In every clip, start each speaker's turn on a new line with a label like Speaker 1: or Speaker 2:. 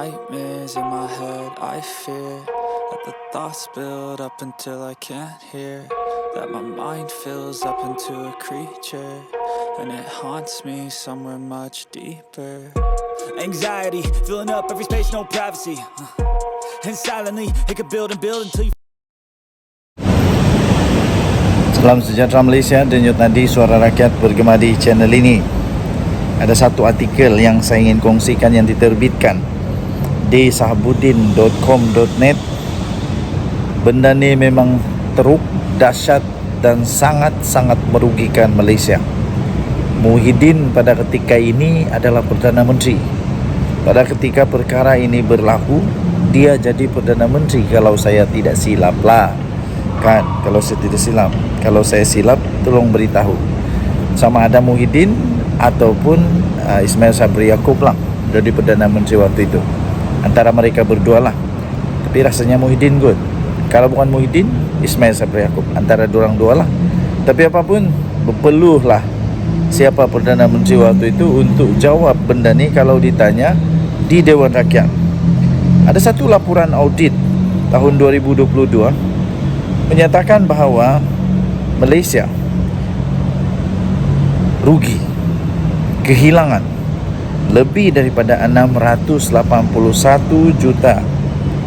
Speaker 1: nightmares in my head, I fear that the thoughts build up until I can't hear, that my mind fills up into a creature, and it haunts me somewhere much deeper. Anxiety, filling up every space, no privacy, and silently, it could build and build until you.
Speaker 2: Salam sejahtera Malaysia, denyut nadi suara rakyat bergema di channel ini. Ada satu artikel yang saya ingin kongsikan yang diterbitkan di sahabudin.com.net. Benda ni memang teruk, dahsyat dan sangat-sangat merugikan Malaysia. Muhyiddin pada ketika ini adalah Perdana Menteri. Pada ketika perkara ini berlaku, dia jadi Perdana Menteri kalau saya tidak silap lah. Kan, kalau saya tidak silap. Kalau saya silap, tolong beritahu. Sama ada Muhyiddin ataupun Ismail Sabri Yaakob lah jadi Perdana Menteri waktu itu. Antara mereka berdua lah. Tapi rasanya Muhyiddin good. Kalau bukan Muhyiddin, Ismail Sabri Yaakob. Antara dorang dua lah. Tapi apapun, berpeluh lah siapa Perdana Menteri waktu itu untuk jawab benda ni kalau ditanya di Dewan Rakyat. Ada satu laporan audit tahun 2022 menyatakan bahawa Malaysia rugi, kehilangan lebih daripada 681 juta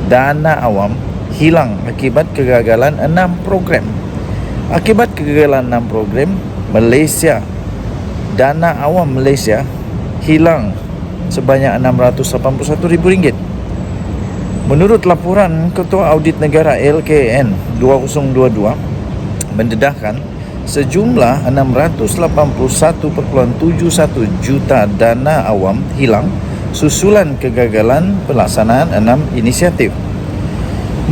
Speaker 2: dana awam hilang akibat kegagalan 6 program. Akibat kegagalan 6 program, Malaysia, dana awam Malaysia hilang sebanyak RM681,000. Menurut laporan Ketua Audit Negara LKN 2022 mendedahkan sejumlah 681.71 juta dana awam hilang susulan kegagalan pelaksanaan 6 inisiatif.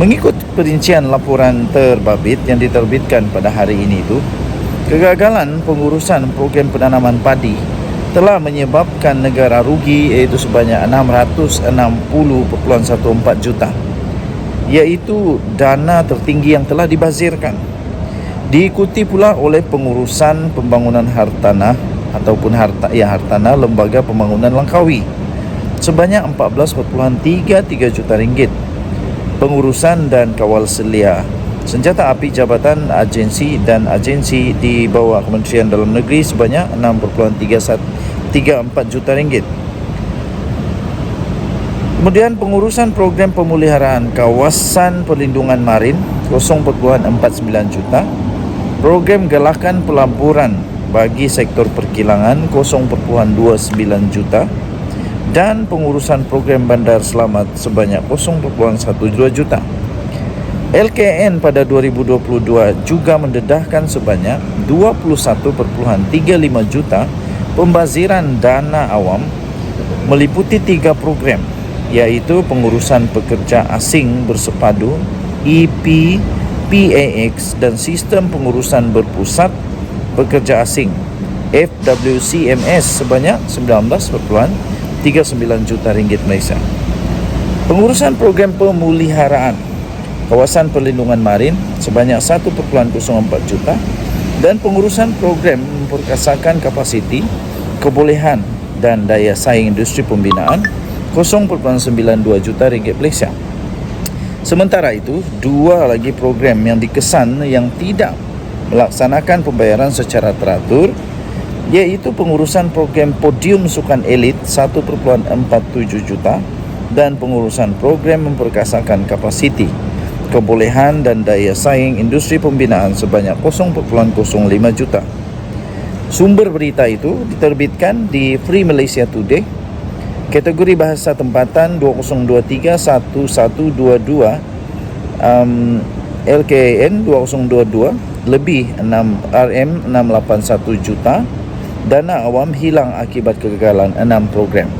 Speaker 2: Mengikut perincian laporan terbabit yang diterbitkan pada hari ini itu, kegagalan pengurusan program penanaman padi telah menyebabkan negara rugi iaitu sebanyak 660.14 juta, iaitu dana tertinggi yang telah dibazirkan. Diikuti pula oleh pengurusan pembangunan hartanah ataupun hartanah lembaga pembangunan Langkawi sebanyak 14.33 juta ringgit. Pengurusan dan kawal selia senjata api jabatan agensi dan agensi di bawah Kementerian Dalam Negeri sebanyak 6.34 juta ringgit. Kemudian pengurusan program pemeliharaan kawasan perlindungan marin 0.49 juta. Program galakan pelaburan bagi sektor perkilangan 0.29 juta. Dan pengurusan program bandar selamat sebanyak 0.12 juta. LKN pada 2022 juga mendedahkan sebanyak 21.35 juta pembaziran dana awam meliputi 3 program, iaitu pengurusan pekerja asing bersepadu EPPAX dan sistem pengurusan berpusat pekerja asing FWCMS sebanyak 19.39 juta ringgit Malaysia. Pengurusan program pemeliharaan kawasan perlindungan marin sebanyak 1.04 juta dan pengurusan program memperkasakan kapasiti, kebolehan dan daya saing industri pembinaan 0.92 juta ringgit Malaysia. Sementara itu, 2 lagi program yang dikesan yang tidak melaksanakan pembayaran secara teratur, iaitu pengurusan program podium sukan elit 1.47 juta dan pengurusan program memperkasakan kapasiti, kebolehan dan daya saing industri pembinaan sebanyak 0.05 juta. Sumber berita itu diterbitkan di Free Malaysia Today. Kategori bahasa tempatan 2023-1122 LKN 2022 lebih RM681 juta dana awam hilang akibat kegagalan 6 program.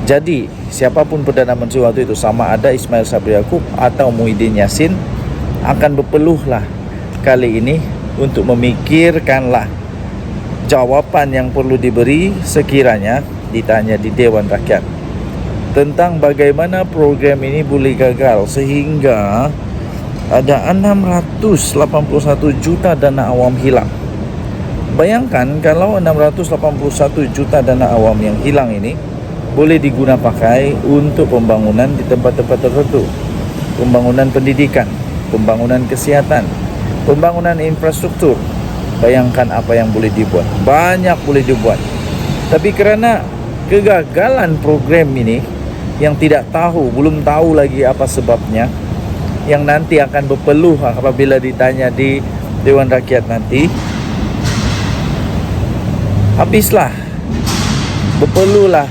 Speaker 2: Jadi, siapapun Perdana Menteri waktu itu, sama ada Ismail Sabri Yaakob atau Muhyiddin Yassin, akan berpeluhlah kali ini untuk memikirkanlah jawapan yang perlu diberi sekiranya ditanya di Dewan Rakyat tentang bagaimana program ini boleh gagal sehingga ada 681 juta dana awam hilang. Bayangkan kalau 681 juta dana awam yang hilang ini boleh diguna pakai untuk pembangunan di tempat-tempat tertentu, pembangunan pendidikan, pembangunan kesihatan, pembangunan infrastruktur. Bayangkan apa yang boleh dibuat, banyak boleh dibuat. Tapi kerana kegagalan program ini, yang tidak tahu, belum tahu lagi apa sebabnya, yang nanti akan berpeluh apabila ditanya di Dewan Rakyat nanti, habislah, berpeluhlah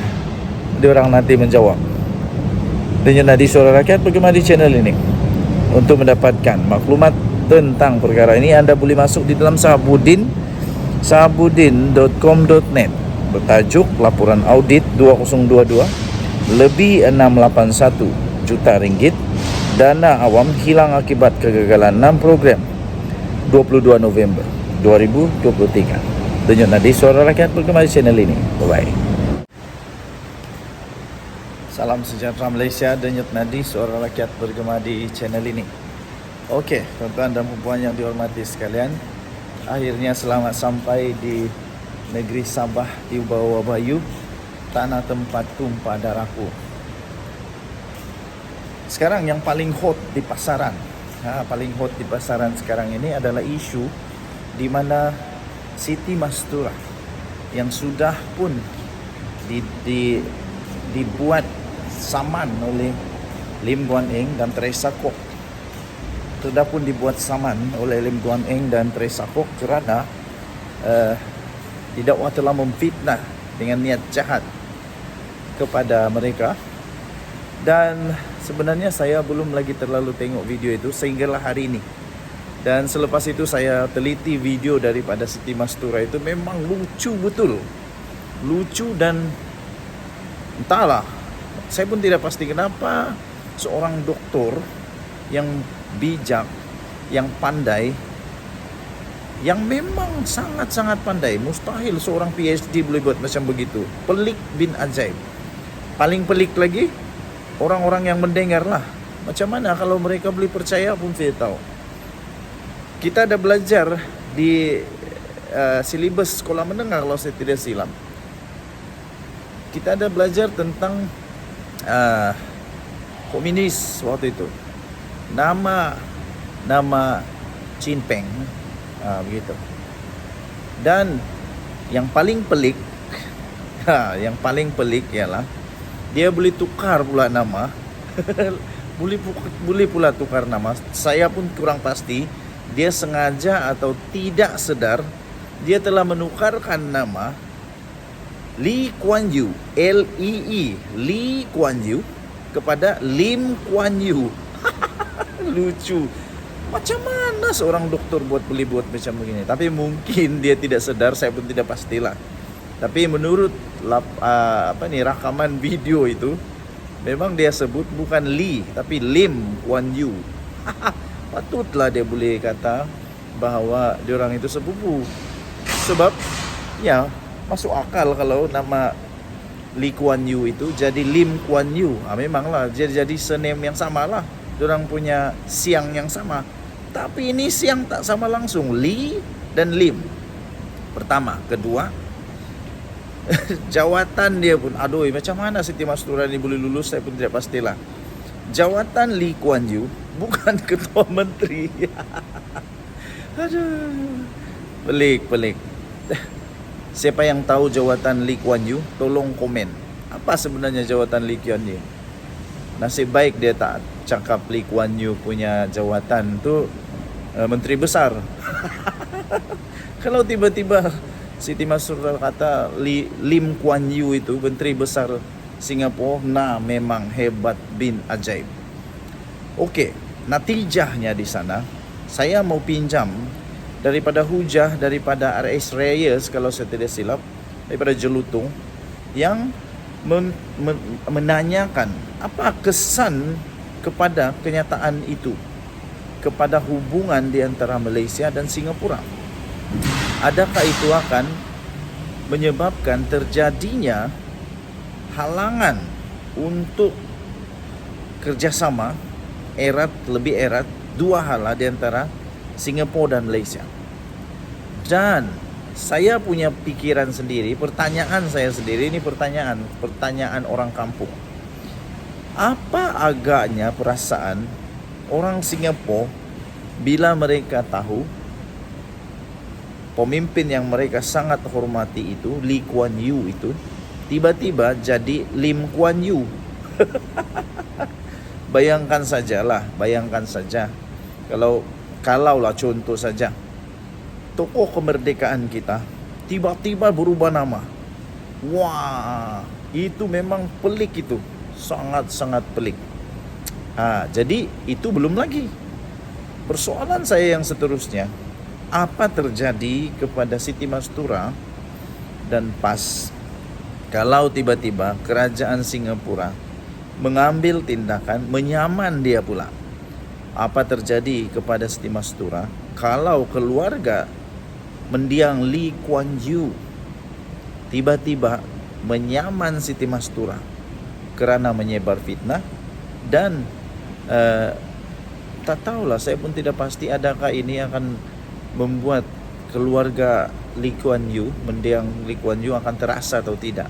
Speaker 2: diorang nanti menjawab. Denyut Nadi Suara Rakyat bergema di channel ini. Untuk mendapatkan maklumat tentang perkara ini, anda boleh masuk di dalam sahabudin.com.net bertajuk Laporan Audit 2022 lebih 681 juta ringgit dana awam hilang akibat kegagalan 6 program 22 November 2023. Denyut Nadi Suara Rakyat bergema di channel ini. Bye-bye. Salam sejahtera Malaysia, Denyut Nadi Suara Rakyat bergema di channel ini. Okey, tuan-tuan dan puan yang dihormati sekalian, akhirnya selamat sampai di negeri Sabah di bawah Bayu, tanah tempat tumpah darahku. Sekarang yang paling hot di pasaran, paling hot di pasaran sekarang ini adalah isu di mana Siti Mastura yang sudah pun dibuat saman oleh Lim Guan Eng dan Teresa Kwok. Sudah pun dibuat saman oleh Lim Guan Eng dan Teresa Kwok kerana didakwa telah memfitnah dengan niat jahat kepada mereka. Dan sebenarnya saya belum lagi terlalu tengok video itu sehinggalah hari ini. Dan selepas itu saya teliti video daripada Siti Mastura, itu memang lucu betul. Lucu dan entahlah, saya pun tidak pasti kenapa seorang doktor yang bijak, yang pandai, yang memang sangat-sangat pandai. Mustahil seorang PhD boleh buat macam begitu. Pelik bin ajaib. Paling pelik lagi, orang-orang yang mendengar lah. Macam mana kalau mereka boleh percaya pun saya tahu. Kita ada belajar di silibus sekolah menengah kalau saya tidak silap. Kita ada belajar tentang komunis waktu itu. Nama Chin Peng, begitu. Dan yang paling pelik, yang paling pelik ialah dia boleh tukar pula nama. boleh pula tukar nama. Saya pun kurang pasti dia sengaja atau tidak sedar dia telah menukarkan nama Lee Kuan Yew, L-E-E, Lee Kuan Yew kepada Lim Kuan Yew. Lucu. Macam mana seorang doktor boleh buat macam begini? Tapi mungkin dia tidak sedar, saya pun tidak pastilah. Tapi menurut rakaman video itu, memang dia sebut bukan Lee tapi Lim Kuan Yew. Patutlah dia boleh kata bahawa diorang itu sepupu. Sebab ya masuk akal kalau nama Lee Kuan Yew itu jadi Lim Kuan Yew. Memanglah jadi surname yang sama lah. Diorang punya siang yang sama. Tapi ini siang tak sama langsung, Lee dan Lim. Pertama, kedua, jawatan dia pun, aduh macam mana Siti Mastura ni boleh lulus, saya pun tidak pastilah. Jawatan Lee Kuan Yew bukan ketua menteri. Aduh, pelik. Siapa yang tahu jawatan Lee Kuan Yew, tolong komen. Apa sebenarnya jawatan Lee Kuan Yew? Nasib baik dia tak cakap Lee Kuan Yew punya jawatan tu menteri besar. Kalau tiba-tiba Siti Mastura kata Lim Kuan Yew itu menteri besar Singapura, memang hebat bin ajaib. Okey, natijahnya di sana saya mau pinjam daripada hujah daripada RS Reyes kalau saya tidak silap, daripada Jelutung, yang menanyakan apa kesan kepada kenyataan itu, kepada hubungan di antara Malaysia dan Singapura. Adakah itu akan menyebabkan terjadinya halangan untuk kerjasama lebih erat dua hala di antara Singapura dan Malaysia? Dan Saya punya pikiran sendiri, pertanyaan saya sendiri, ini pertanyaan orang kampung. Apa agaknya perasaan orang Singapura bila mereka tahu pemimpin yang mereka sangat hormati itu, Lee Kuan Yew itu, tiba-tiba jadi Lim Kuan Yew. Bayangkan saja kalaulah contoh saja tokoh kemerdekaan kita tiba-tiba berubah nama. Wah, itu memang pelik itu. Sangat-sangat pelik. Jadi itu belum lagi. Persoalan saya yang seterusnya, apa terjadi kepada Siti Mastura dan PAS kalau tiba-tiba kerajaan Singapura mengambil tindakan menyaman dia pula? Apa terjadi kepada Siti Mastura kalau keluarga mendiang Lee Kuan Yew tiba-tiba menyaman Siti Mastura kerana menyebar fitnah dan tak tahulah, saya pun tidak pasti adakah ini akan membuat keluarga Lee Kuan Yew, mendiang Lee Kuan Yew akan terasa atau tidak.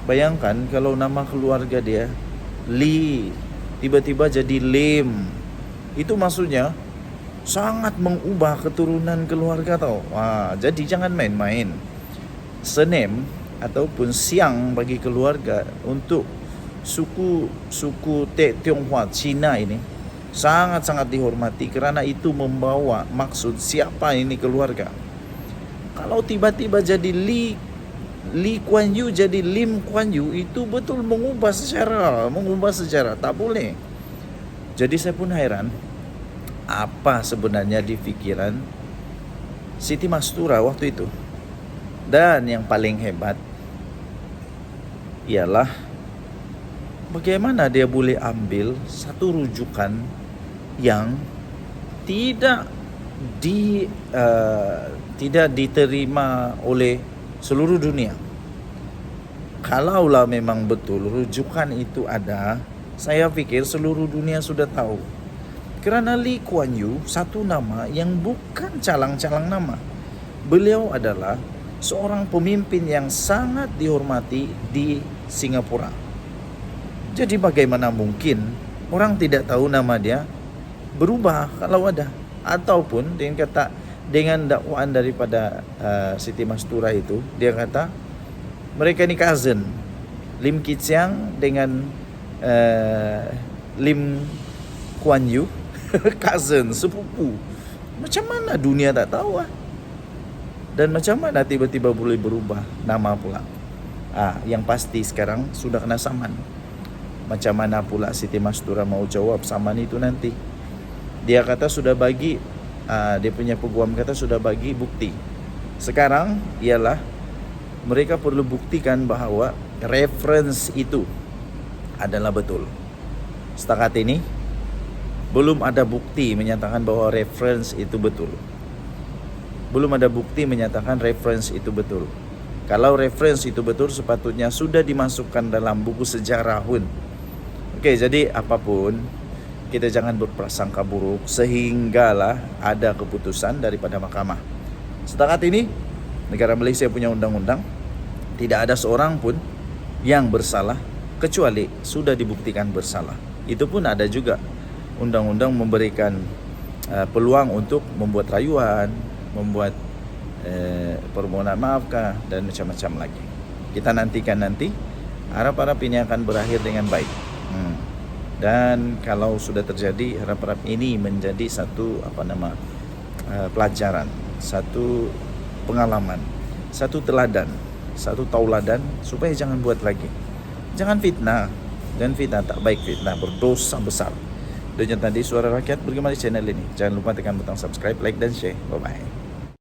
Speaker 2: Bayangkan kalau nama keluarga dia Lee tiba-tiba jadi Lim, itu maksudnya sangat mengubah keturunan keluarga tau. Jadi jangan main-main. Surname ataupun siang bagi keluarga untuk suku Tionghoa Cina ini sangat-sangat dihormati kerana itu membawa maksud siapa ini keluarga. Kalau tiba-tiba jadi Lee Kuan Yew jadi Lim Kuan Yew, itu betul mengubah sejarah, tak boleh. Jadi saya pun heran apa sebenarnya di pikiran Siti Mastura waktu itu. Dan yang paling hebat ialah bagaimana dia boleh ambil satu rujukan yang tidak diterima oleh seluruh dunia. Kalaulah memang betul rujukan itu ada, saya pikir seluruh dunia sudah tahu. Kerana Lee Kuan Yew satu nama yang bukan calang-calang nama. Beliau adalah seorang pemimpin yang sangat dihormati di Singapura. Jadi bagaimana mungkin orang tidak tahu nama dia berubah kalau ada? Ataupun dengan dakwaan daripada Siti Mastura itu, dia kata mereka ni cousin, Lim Kee Chiang dengan Lim Kuan Yew cousin, sepupu. Macam mana dunia tak tahu Dan macam mana tiba-tiba boleh berubah nama pula? Yang pasti sekarang sudah kena saman. Macam mana pula Siti Mastura mau jawab saman itu nanti? Dia kata sudah bagi, dia punya peguam kata sudah bagi bukti. Sekarang ialah mereka perlu buktikan bahawa reference itu adalah betul. Setakat ini belum ada bukti menyatakan bahawa reference itu betul. Belum ada bukti menyatakan reference itu betul. Kalau reference itu betul, sepatutnya sudah dimasukkan dalam buku sejarah pun. Okey, jadi apapun, kita jangan berprasangka buruk sehinggalah ada keputusan daripada mahkamah. Setakat ini, negara Malaysia punya undang-undang, tidak ada seorang pun yang bersalah kecuali sudah dibuktikan bersalah. Itu pun ada juga undang-undang memberikan peluang untuk membuat rayuan, membuat permohonan maafkah dan macam-macam lagi. Kita nantikan nanti, harap-harap ini akan berakhir dengan baik. Dan kalau sudah terjadi, harap-harap ini menjadi satu pelajaran, satu pengalaman, satu teladan, satu tauladan supaya jangan buat lagi. Jangan fitnah, tak baik fitnah, berdosa besar. Dan tadi Suara Rakyat bergema di channel ini. Jangan lupa tekan butang subscribe, like dan share. Bye bye.